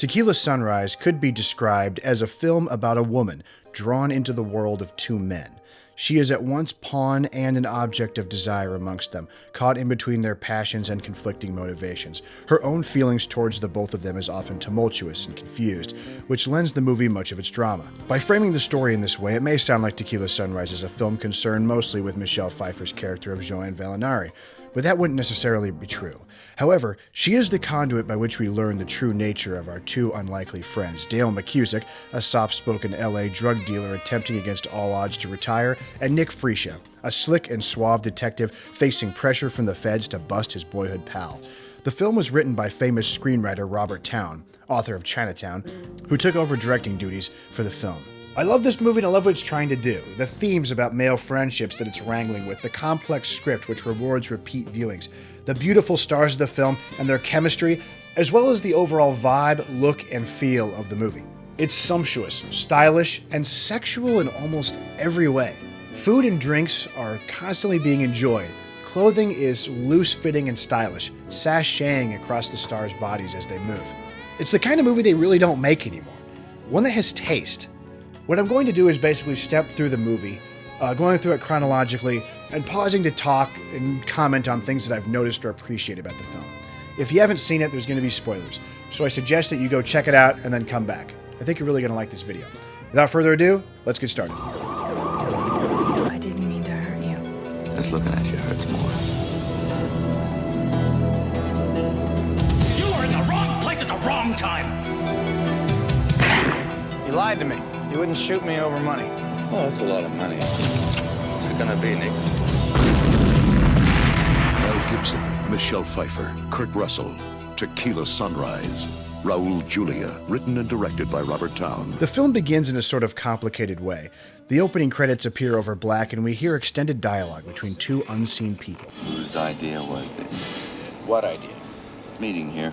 Tequila Sunrise could be described as a film about a woman drawn into the world of two men. She is at once pawn and an object of desire amongst them, caught in between their passions and conflicting motivations. Her own feelings towards the both of them is often tumultuous and confused, which lends the movie much of its drama. By framing the story in this way, it may sound like Tequila Sunrise is a film concerned mostly with Michelle Pfeiffer's character of Joanne Valinari, but that wouldn't necessarily be true. However, she is the conduit by which we learn the true nature of our two unlikely friends, Dale McCusick, a soft-spoken LA drug dealer attempting against all odds to retire, and Nick Freesia, a slick and suave detective facing pressure from the feds to bust his boyhood pal. The film was written by famous screenwriter Robert Towne, author of Chinatown, who took over directing duties for the film. I love this movie and I love what it's trying to do. The themes about male friendships that it's wrangling with, the complex script which rewards repeat viewings, the beautiful stars of the film and their chemistry, as well as the overall vibe, look, and feel of the movie. It's sumptuous, stylish, and sexual in almost every way. Food and drinks are constantly being enjoyed. Clothing is loose-fitting and stylish, sashaying across the stars' bodies as they move. It's the kind of movie they really don't make anymore. One that has taste. What I'm going to do is basically step through the movie, going through it chronologically, and pausing to talk and comment on things that I've noticed or appreciate about the film. If you haven't seen it, there's going to be spoilers, so I suggest that you go check it out and then come back. I think you're really going to like this video. Without further ado, let's get started. I didn't mean to hurt you. Just looking at you hurts more. You are in the wrong place at the wrong time! You lied to me. You wouldn't shoot me over money. Oh, that's a lot of money. What's it gonna be, Nick? Mel Gibson, Michelle Pfeiffer, Kurt Russell, Tequila Sunrise, Raul Julia, written and directed by Robert Towne. The film begins in a sort of complicated way. The opening credits appear over black and we hear extended dialogue between two unseen people. Whose idea was this? What idea? Meeting here.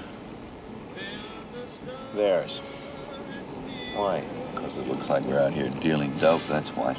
Theirs. Why? Because it looks like we're out here dealing dope, that's why.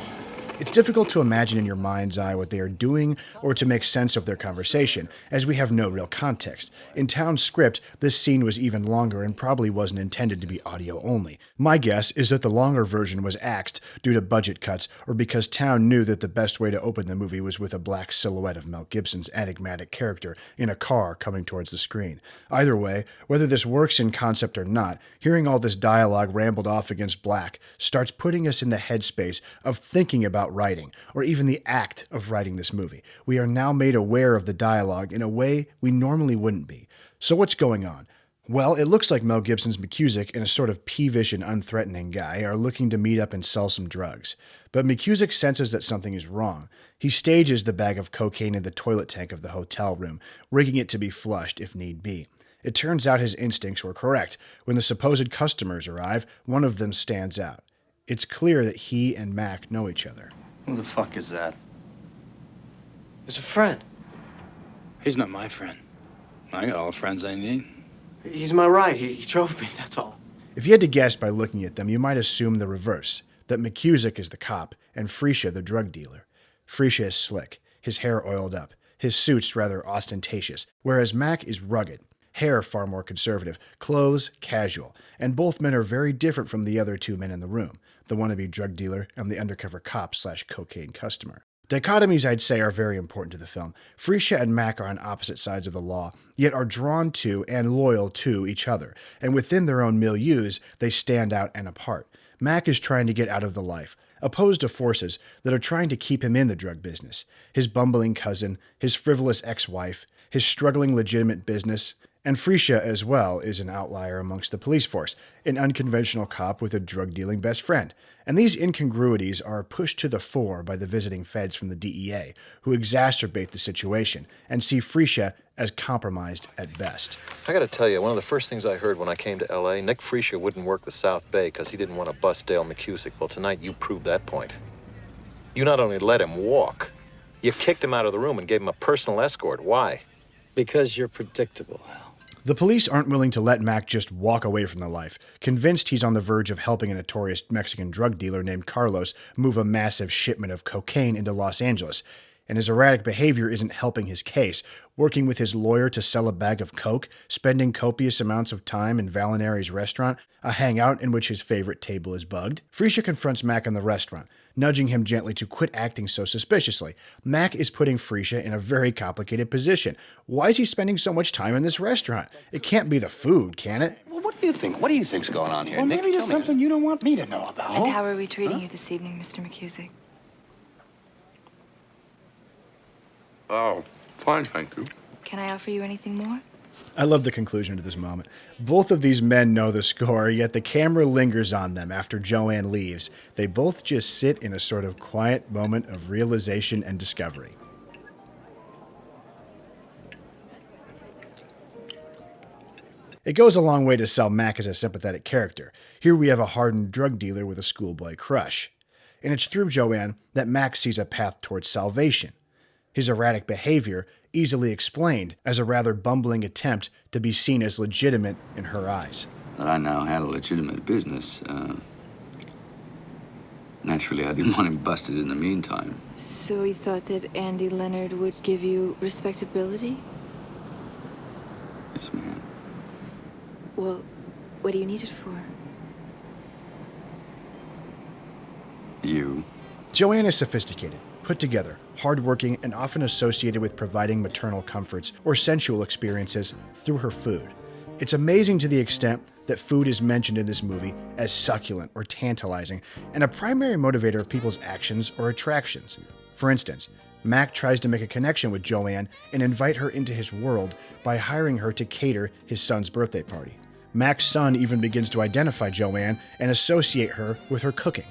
It's difficult to imagine in your mind's eye what they are doing or to make sense of their conversation, as we have no real context. In Towne's script, this scene was even longer and probably wasn't intended to be audio only. My guess is that the longer version was axed due to budget cuts or because Towne knew that the best way to open the movie was with a black silhouette of Mel Gibson's enigmatic character in a car coming towards the screen. Either way, whether this works in concept or not, hearing all this dialogue rambled off against black starts putting us in the headspace of thinking about writing, or even the act of writing this movie. We are now made aware of the dialogue in a way we normally wouldn't be. So what's going on? Well, it looks like Mel Gibson's McCusick and a sort of peevish and unthreatening guy are looking to meet up and sell some drugs. But McCusick senses that something is wrong. He stages the bag of cocaine in the toilet tank of the hotel room, rigging it to be flushed if need be. It turns out his instincts were correct. When the supposed customers arrive, one of them stands out. It's clear that he and Mac know each other. Who the fuck is that? He's a friend. He's not my friend. I got all the friends I need. He's my ride. He drove me, that's all. If you had to guess by looking at them, you might assume the reverse, that McCusick is the cop and Freesia the drug dealer. Freesia is slick, his hair oiled up, his suits rather ostentatious, whereas Mac is rugged, hair far more conservative, clothes casual, and both men are very different from the other two men in the room, the wannabe drug dealer and the undercover cop/cocaine customer. Dichotomies, I'd say, are very important to the film. Freesia and Mac are on opposite sides of the law, yet are drawn to and loyal to each other, and within their own milieus, they stand out and apart. Mac is trying to get out of the life, opposed to forces that are trying to keep him in the drug business. His bumbling cousin, his frivolous ex-wife, his struggling legitimate business, and Freesia, as well, is an outlier amongst the police force, an unconventional cop with a drug-dealing best friend. And these incongruities are pushed to the fore by the visiting feds from the DEA, who exacerbate the situation and see Freesia as compromised at best. I gotta tell you, one of the first things I heard when I came to L.A., Nick Freesia wouldn't work the South Bay because he didn't want to bust Dale McCusick. Well, tonight you proved that point. You not only let him walk, you kicked him out of the room and gave him a personal escort. Why? Because you're predictable, Al. The police aren't willing to let Mac just walk away from the life, convinced he's on the verge of helping a notorious Mexican drug dealer named Carlos move a massive shipment of cocaine into Los Angeles. and his erratic behavior isn't helping his case, working with his lawyer to sell a bag of coke, spending copious amounts of time in Valinari's restaurant, a hangout in which his favorite table is bugged. Freesia confronts Mac in the restaurant, nudging him gently to quit acting so suspiciously. Mac is putting Freesia in a very complicated position. Why is he spending so much time in this restaurant? It can't be the food, can it? Well, what do you think? What do you think's going on here, Well, Nick? maybe there's Tell me. something you don't want me to know about. And how are we treating you this evening, Mr. McCusick? Oh, fine, thank you. Can I offer you anything more? I love the conclusion to this moment. Both of these men know the score, yet the camera lingers on them after Joanne leaves. They both just sit in a sort of quiet moment of realization and discovery. It goes a long way to sell Mac as a sympathetic character. Here we have a hardened drug dealer with a schoolboy crush. And it's through Joanne that Mac sees a path towards salvation. His erratic behavior easily explained as a rather bumbling attempt to be seen as legitimate in her eyes. That I now had a legitimate business. Naturally, I didn't want him busted in the meantime. So he thought that Andy Leonard would give you respectability? Yes, ma'am. Well, what do you need it for? You. Joanne is sophisticated, put together, hardworking, and often associated with providing maternal comforts or sensual experiences through her food. It's amazing to the extent that food is mentioned in this movie as succulent or tantalizing, and a primary motivator of people's actions or attractions. For instance, Mac tries to make a connection with Joanne and invite her into his world by hiring her to cater his son's birthday party. Mac's son even begins to identify Joanne and associate her with her cooking.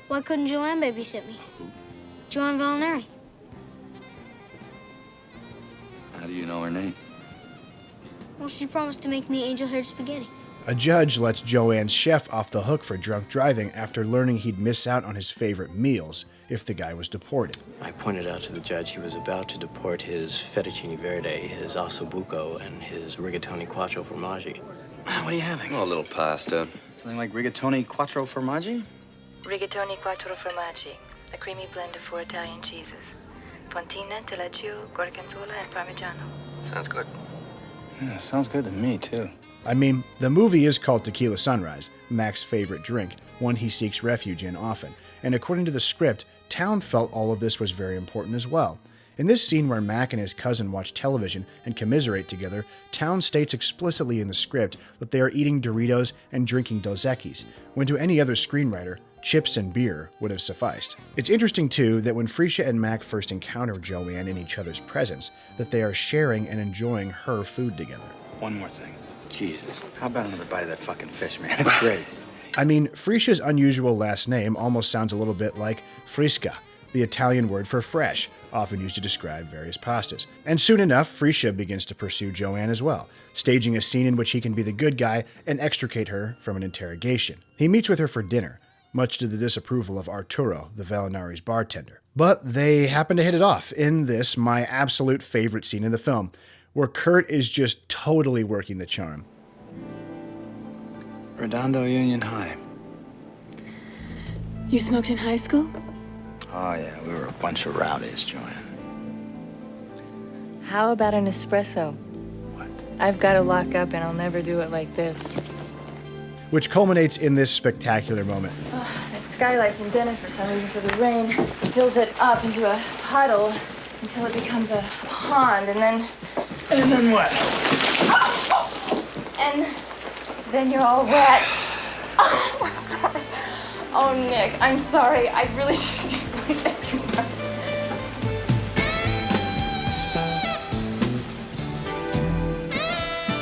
Why couldn't Joanne babysit me? Joanne Valinari. How do you know her name? Well, she promised to make me angel-haired spaghetti. A judge lets Joanne's chef off the hook for drunk driving after learning he'd miss out on his favorite meals if the guy was deported. I pointed out to the judge he was about to deport his fettuccine verde, his ossobuco, and his rigatoni quattro formaggi. What are you having? Oh, a little pasta. Something like rigatoni quattro formaggi? Rigatoni quattro formaggi, a creamy blend of 4 Italian cheeses. Fontina, taleggio, gorgonzola, and parmigiano. Sounds good. Yeah, sounds good to me, too. I mean, the movie is called Tequila Sunrise, Mac's favorite drink, one he seeks refuge in often. And according to the script, Towne felt all of this was very important as well. In this scene where Mac and his cousin watch television and commiserate together, Towne states explicitly in the script that they are eating Doritos and drinking Dos Equis, when to any other screenwriter, chips and beer would have sufficed. It's interesting, too, that when Freesia and Mac first encounter Joanne in each other's presence, that they are sharing and enjoying her food together. One more thing. Jesus. How about another bite of that fucking fish, man? It's great. I mean, Frisia's unusual last name almost sounds a little bit like frisca, the Italian word for fresh, often used to describe various pastas. And soon enough, Freesia begins to pursue Joanne as well, staging a scene in which he can be the good guy and extricate her from an interrogation. He meets with her for dinner, much to the disapproval of Arturo, the Valinari's bartender. But they happen to hit it off in this, my absolute favorite scene in the film, where Kurt is just totally working the charm. Redondo Union High. You smoked in high school? Oh, yeah, we were a bunch of rowdies, Joanne. How about an espresso? What? I've got to lock up and I'll never do it like this. Which culminates in this spectacular moment. Oh, that skylight's indented for some reason, so the rain fills it up into a puddle until it becomes a pond, and then... And then what? And then you're all wet. Oh, I'm sorry. Oh, Nick, I'm sorry. I really should.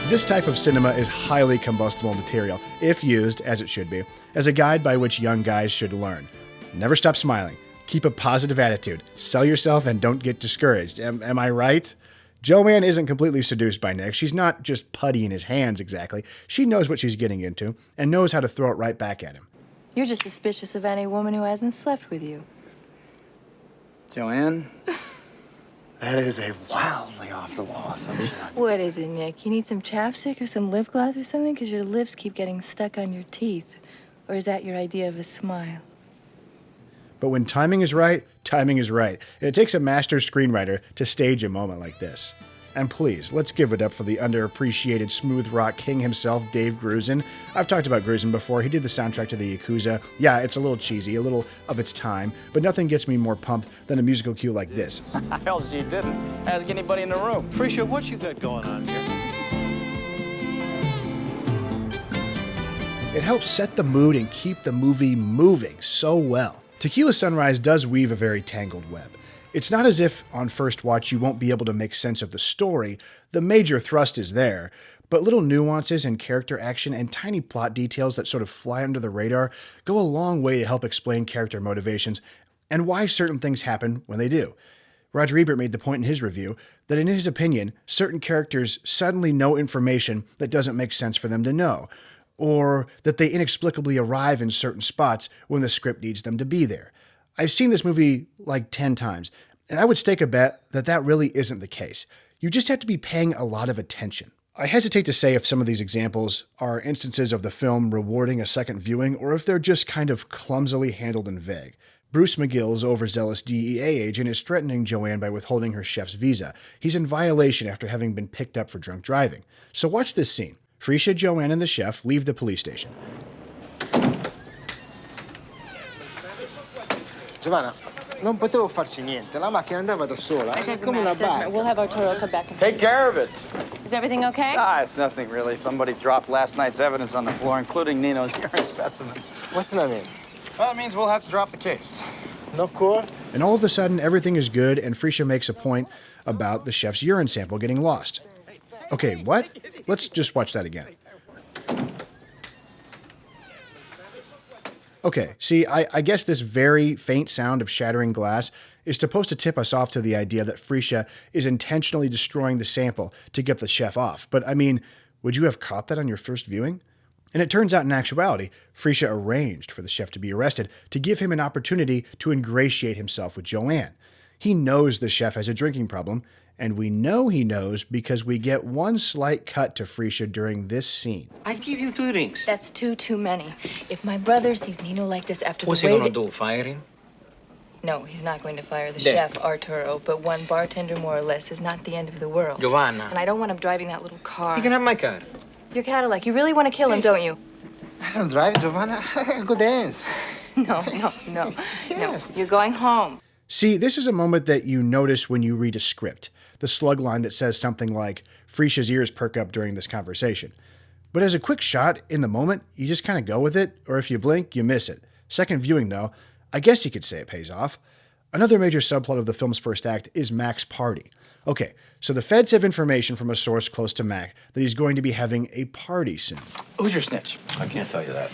This type of cinema is highly combustible material, if used, as it should be, as a guide by which young guys should learn. Never stop smiling. Keep a positive attitude. Sell yourself and don't get discouraged. Am I right? Joanne isn't completely seduced by Nick. She's not just putty in his hands exactly. She knows what she's getting into and knows how to throw it right back at him. You're just suspicious of any woman who hasn't slept with you. Joanne? That is a wildly off-the-wall assumption. What is it, Nick? You need some chapstick or some lip gloss or something? Because your lips keep getting stuck on your teeth. Or is that your idea of a smile? But when timing is right, timing is right, and it takes a master screenwriter to stage a moment like this. And please, let's give it up for the underappreciated smooth rock king himself, Dave Grusin. I've talked about Grusin before. He did the soundtrack to the Yakuza. Yeah, it's a little cheesy, a little of its time, but nothing gets me more pumped than a musical cue like this. Hell's you didn't. Ask anybody in the room. Frisha, what you got going on here? It helps set the mood and keep the movie moving so well. Tequila Sunrise does weave a very tangled web. It's not as if, on first watch, you won't be able to make sense of the story. The major thrust is there, but little nuances and character action and tiny plot details that sort of fly under the radar go a long way to help explain character motivations and why certain things happen when they do. Roger Ebert made the point in his review that in his opinion, certain characters suddenly know information that doesn't make sense for them to know, or that they inexplicably arrive in certain spots when the script needs them to be there. I've seen this movie like 10 times, and I would stake a bet that that really isn't the case. You just have to be paying a lot of attention. I hesitate to say if some of these examples are instances of the film rewarding a second viewing, or if they're just kind of clumsily handled and vague. Bruce McGill's overzealous DEA agent is threatening Joanne by withholding her chef's visa. He's in violation after having been picked up for drunk driving. So watch this scene. Frisha, Joanne, and the chef leave the police station. Giovanna, non potevo farci niente. La macchina andava da sola. It doesn't matter. We'll have Arturo come back and Take care of it. Is everything okay? Ah, it's nothing really. Somebody dropped last night's evidence on the floor, including Nino's urine specimen. What's that mean? Well, it means we'll have to drop the case. No court? And all of a sudden, everything is good, and Frisha makes a point about the chef's urine sample getting lost. Okay, what? Let's just watch that again. Okay, see, I guess this very faint sound of shattering glass is supposed to tip us off to the idea that Frisha is intentionally destroying the sample to get the chef off. But I mean, would you have caught that on your first viewing? And it turns out in actuality, Frisha arranged for the chef to be arrested to give him an opportunity to ingratiate himself with Joanne. He knows the chef has a drinking problem, and we know he knows because we get one slight cut to Frisha during this scene. I give you 2 drinks. That's too many. If my brother sees Nino like this after What's the he way gonna do, fire him? No, he's not going to fire the Then. chef, Arturo, but one bartender more or less is not the end of the world. Giovanna. And I don't want him driving that little car. You can have my car. Your Cadillac. You really want to kill him, don't you? I don't drive, Giovanna. I go dance. No. Yes. No, you're going home. See, this is a moment that you notice when you read a script. The slug line that says something like, Frisha's ears perk up during this conversation. But as a quick shot, in the moment, you just kind of go with it, or if you blink, you miss it. Second viewing, though, I guess you could say it pays off. Another major subplot of the film's first act is Mac's party. Okay, so the feds have information from a source close to Mac that he's going to be having a party soon. Who's your snitch? I can't tell you that.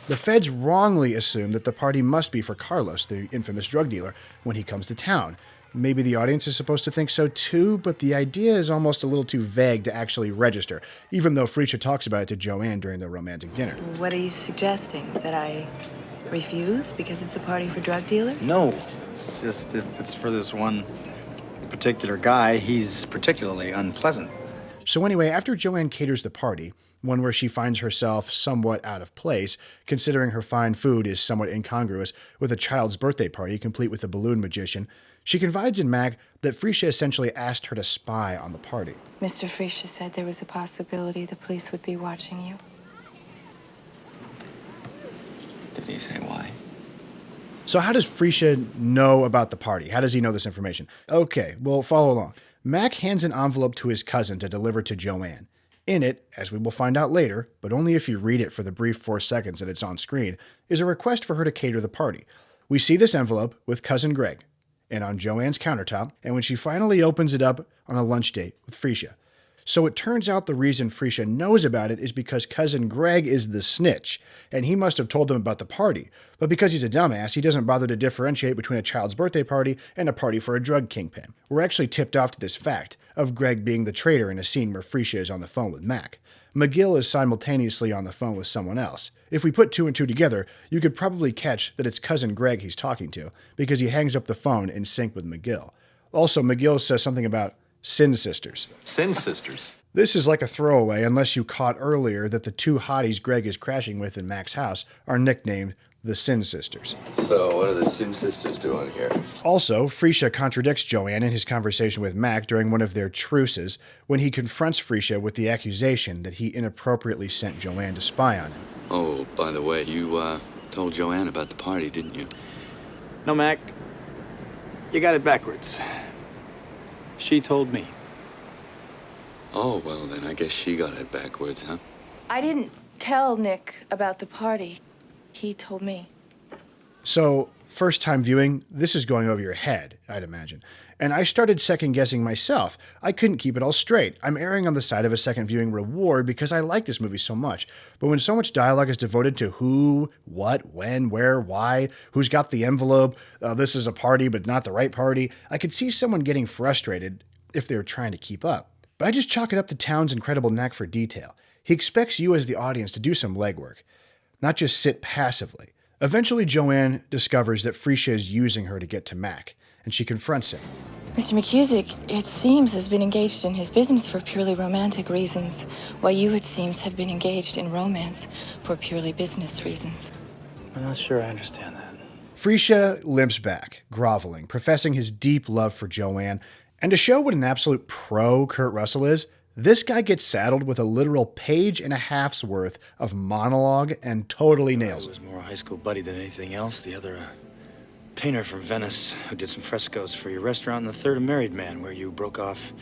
The feds wrongly assume that the party must be for Carlos, the infamous drug dealer, when he comes to town. Maybe the audience is supposed to think so too, but the idea is almost a little too vague to actually register, even though Frisha talks about it to Joanne during the romantic dinner. What are you suggesting? That I refuse because it's a party for drug dealers? No. It's just if it's for this one particular guy, he's particularly unpleasant. So anyway, after Joanne caters the party, one where she finds herself somewhat out of place, considering her fine food is somewhat incongruous with a child's birthday party complete with a balloon magician, she confides in Mac that Frisha essentially asked her to spy on the party. Mr. Frisha said there was a possibility the police would be watching you. Did he say why? So how does Frisha know about the party? How does he know this information? Okay, well, follow along. Mac hands an envelope to his cousin to deliver to Joanne. In it, as we will find out later, but only if you read it for the brief 4 seconds that it's on screen, is a request for her to cater the party. We see this envelope with cousin Greg, and on Joanne's countertop, and when she finally opens it up on a lunch date with Frisha. So it turns out the reason Frisha knows about it is because cousin Greg is the snitch, and he must have told them about the party. But because he's a dumbass, he doesn't bother to differentiate between a child's birthday party and a party for a drug kingpin. We're actually tipped off to this fact of Greg being the traitor in a scene where Frisha is on the phone with Mac. McGill is simultaneously on the phone with someone else. If we put 2 and 2 together, you could probably catch that it's cousin Greg he's talking to, because he hangs up the phone in sync with McGill. Also, McGill says something about Sin Sisters. Sin Sisters. This is like a throwaway unless you caught earlier that the two hotties Greg is crashing with in Mac's house are nicknamed the Sin Sisters. So, what are the Sin Sisters doing here? Also, Freesia contradicts Joanne in his conversation with Mac during one of their truces when he confronts Freesia with the accusation that he inappropriately sent Joanne to spy on him. Oh, by the way, you told Joanne about the party, didn't you? No, Mac. You got it backwards. She told me. Oh, well, then I guess she got it backwards, huh? I didn't tell Nick about the party. He told me. So, first time viewing, this is going over your head, I'd imagine. And I started second guessing myself. I couldn't keep it all straight. I'm erring on the side of a second viewing reward because I like this movie so much. But when so much dialogue is devoted to who, what, when, where, why, who's got the envelope, this is a party but not the right party, I could see someone getting frustrated if they were trying to keep up. But I just chalk it up to Towne's incredible knack for detail. He expects you as the audience to do some legwork, not just sit passively. Eventually, Joanne discovers that Freesia is using her to get to Mac, and she confronts him. Mr. McCusick, it seems, has been engaged in his business for purely romantic reasons, while you, it seems, have been engaged in romance for purely business reasons. I'm not sure I understand that. Freesia limps back, groveling, professing his deep love for Joanne, and to show what an absolute pro Kurt Russell is, this guy gets saddled with a literal page and a half's worth of monologue and totally nails it. Was more a high school buddy than anything else. The other, painter from Venice who did some frescoes for your restaurant. And the third, a married man, where you broke off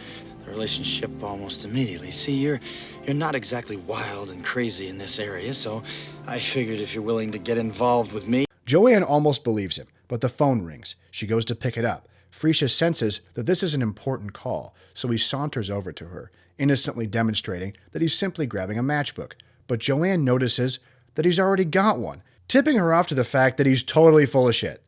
the relationship almost immediately. See, you're not exactly wild and crazy in this area, so I figured if you're willing to get involved with me. Joanne almost believes him, but the phone rings. She goes to pick it up. Freesia senses that this is an important call, so he saunters over to her, innocently demonstrating that he's simply grabbing a matchbook. But Joanne notices that he's already got one, tipping her off to the fact that he's totally full of shit.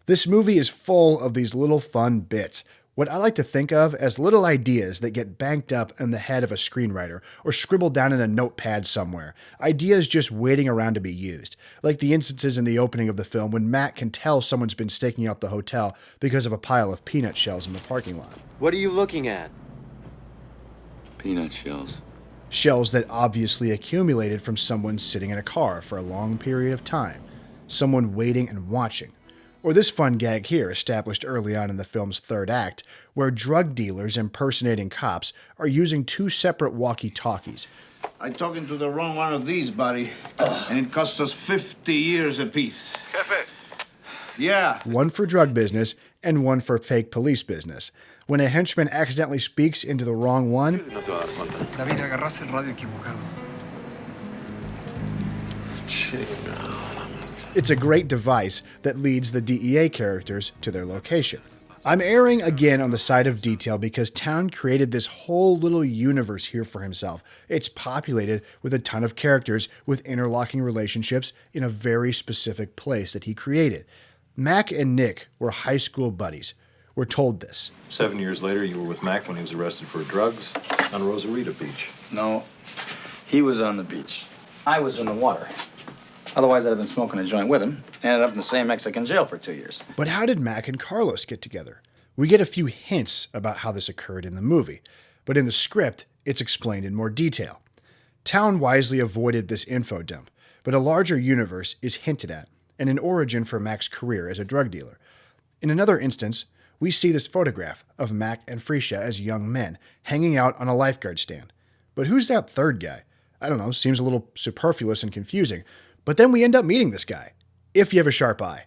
This movie is full of these little fun bits, what I like to think of as little ideas that get banked up in the head of a screenwriter or scribbled down in a notepad somewhere. Ideas just waiting around to be used. Like the instances in the opening of the film when Matt can tell someone's been staking out the hotel because of a pile of peanut shells in the parking lot. What are you looking at? Peanut shells. Shells that obviously accumulated from someone sitting in a car for a long period of time. Someone waiting and watching. Or this fun gag here, established early on in the film's third act, where drug dealers impersonating cops are using two separate walkie-talkies. I'm talking to the wrong one of these, buddy. And it cost us 50 years apiece. Jefe. Yeah. One for drug business and one for fake police business. When a henchman accidentally speaks into the wrong one, David, agarraste el radio equivocado. it's a great device that leads the DEA characters to their location. I'm erring again on the side of detail because Towne created this whole little universe here for himself. It's populated with a ton of characters with interlocking relationships in a very specific place that he created. Mac and Nick were high school buddies. We're told this. 7 years later, you were with Mac when he was arrested for drugs on Rosarita Beach. No, he was on the beach. I was in the water. Otherwise, I'd have been smoking a joint with him. Ended up in the same Mexican jail for 2 years. But how did Mac and Carlos get together? We get a few hints about how this occurred in the movie, but in the script, it's explained in more detail. Towne wisely avoided this info dump, but a larger universe is hinted at, and an origin for Mac's career as a drug dealer. In another instance, we see this photograph of Mac and Freesia as young men, hanging out on a lifeguard stand. But who's that third guy? I don't know, seems a little superfluous and confusing. But then we end up meeting this guy, if you have a sharp eye.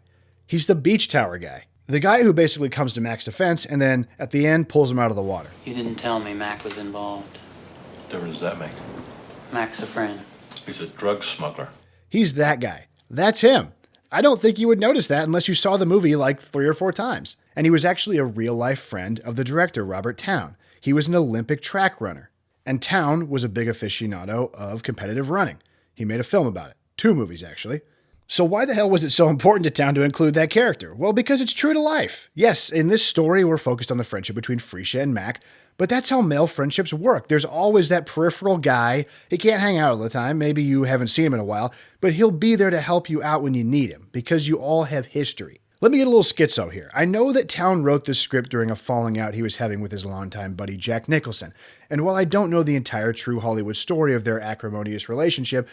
He's the beach tower guy. The guy who basically comes to Mac's defense and then, at the end, pulls him out of the water. You didn't tell me Mac was involved. What difference does that make? Mac's a friend. He's a drug smuggler. He's that guy. That's him. I don't think you would notice that unless you saw the movie like 3 or 4 times. And he was actually a real-life friend of the director, Robert Towne. He was an Olympic track runner. And Towne was a big aficionado of competitive running. He made a film about it. 2 movies, actually. So why the hell was it so important to Towne to include that character? Well, because it's true to life. Yes, in this story, we're focused on the friendship between Freesia and Mac, but that's how male friendships work. There's always that peripheral guy. He can't hang out all the time. Maybe you haven't seen him in a while, but he'll be there to help you out when you need him, because you all have history. Let me get a little schizo here. I know that Towne wrote this script during a falling out he was having with his longtime buddy Jack Nicholson, and while I don't know the entire true Hollywood story of their acrimonious relationship,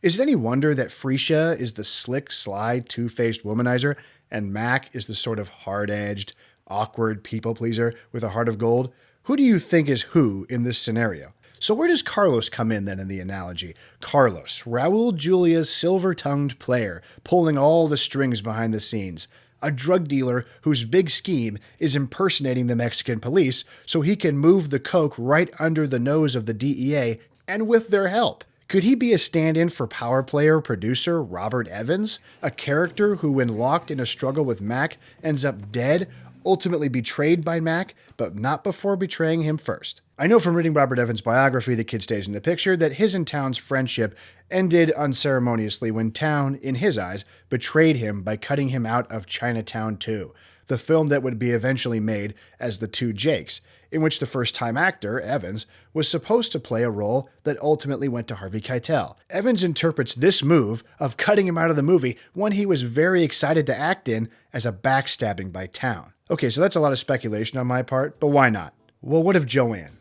is it any wonder that Freesia is the slick, sly, two-faced womanizer, and Mac is the sort of hard-edged, awkward people-pleaser with a heart of gold? Who do you think is who in this scenario? So where does Carlos come in then in the analogy? Carlos, Raul Julia's silver-tongued player, pulling all the strings behind the scenes. A drug dealer whose big scheme is impersonating the Mexican police so he can move the coke right under the nose of the DEA, and with their help. Could he be a stand-in for power player producer Robert Evans, a character who, when locked in a struggle with Mac, ends up dead, ultimately betrayed by Mac, but not before betraying him first? I know from reading Robert Evans' biography, The Kid Stays in the Picture, that his and Towne's friendship ended unceremoniously when Towne, in his eyes, betrayed him by cutting him out of Chinatown 2, the film that would be eventually made as The Two Jakes, in which the first-time actor, Evans, was supposed to play a role that ultimately went to Harvey Keitel. Evans interprets this move of cutting him out of the movie, one he was very excited to act in, as a backstabbing by Towne. Okay, so that's a lot of speculation on my part, but why not? Well, what of Joanne?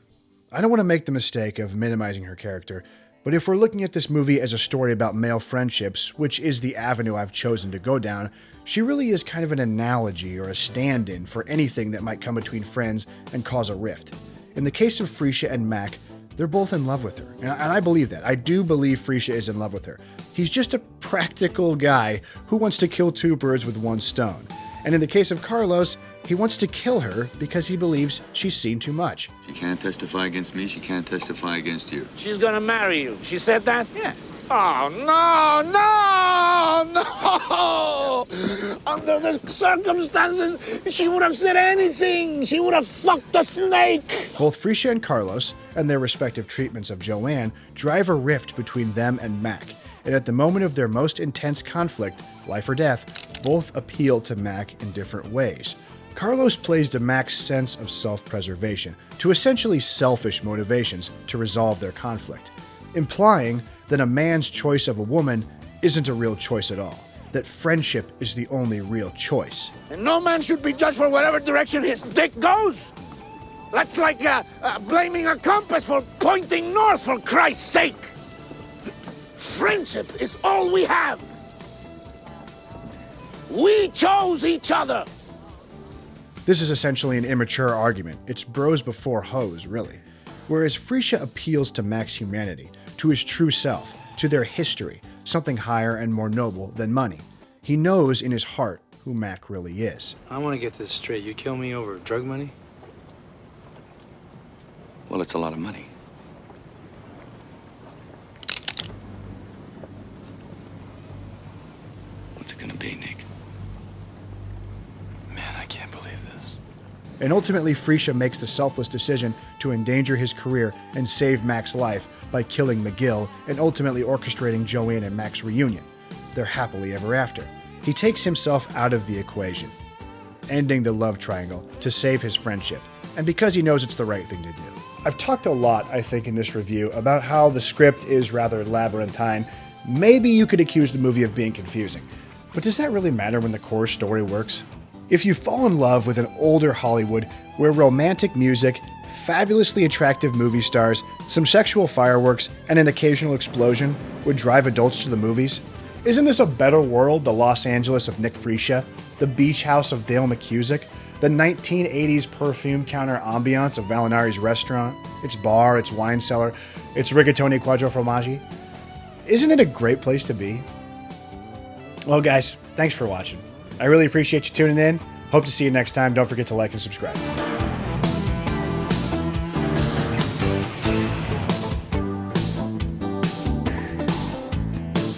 I don't want to make the mistake of minimizing her character, but if we're looking at this movie as a story about male friendships, which is the avenue I've chosen to go down, she really is kind of an analogy or a stand-in for anything that might come between friends and cause a rift. In the case of Freesia and Mac, they're both in love with her, and I believe that. I do believe Freesia is in love with her. He's just a practical guy who wants to kill two birds with one stone. And in the case of Carlos, he wants to kill her because he believes she's seen too much. She can't testify against me. She can't testify against you. She's gonna marry you. She said that? Yeah. Oh, no! Under the circumstances, she would have said anything. She would have fucked a snake. Both Freesia and Carlos, and their respective treatments of Joanne, drive a rift between them and Mac. And at the moment of their most intense conflict, life or death, both appeal to Mac in different ways. Carlos plays to Mac's sense of self-preservation, to essentially selfish motivations to resolve their conflict, implying that a man's choice of a woman isn't a real choice at all, that friendship is the only real choice. And no man should be judged for whatever direction his dick goes. That's like blaming a compass for pointing north, for Christ's sake. Friendship is all we have. We chose each other. This is essentially an immature argument. It's bros before hoes, really. Whereas Freesia appeals to Mac's humanity, to his true self, to their history, something higher and more noble than money. He knows in his heart who Mac really is. I want to get this straight. You kill me over drug money? Well, it's a lot of money. What's it gonna be, Nick? Man, I can't believe this. And ultimately, Freesia makes the selfless decision to endanger his career and save Mac's life by killing McGill and ultimately orchestrating Joanne and Mac's reunion. They're happily ever after. He takes himself out of the equation, ending the love triangle to save his friendship, and because he knows it's the right thing to do. I've talked a lot, I think, in this review about how the script is rather labyrinthine. Maybe you could accuse the movie of being confusing, but does that really matter when the core story works? If you fall in love with an older Hollywood where romantic music, fabulously attractive movie stars, some sexual fireworks, and an occasional explosion would drive adults to the movies, isn't this a better world, the Los Angeles of Nick Freesia, the beach house of Dale McCusick, the 1980s perfume counter ambiance of Valinari's restaurant, its bar, its wine cellar, its rigatoni quattro formaggi? Isn't it a great place to be? Well, guys, thanks for watching. I really appreciate you tuning in. Hope to see you next time. Don't forget to like and subscribe.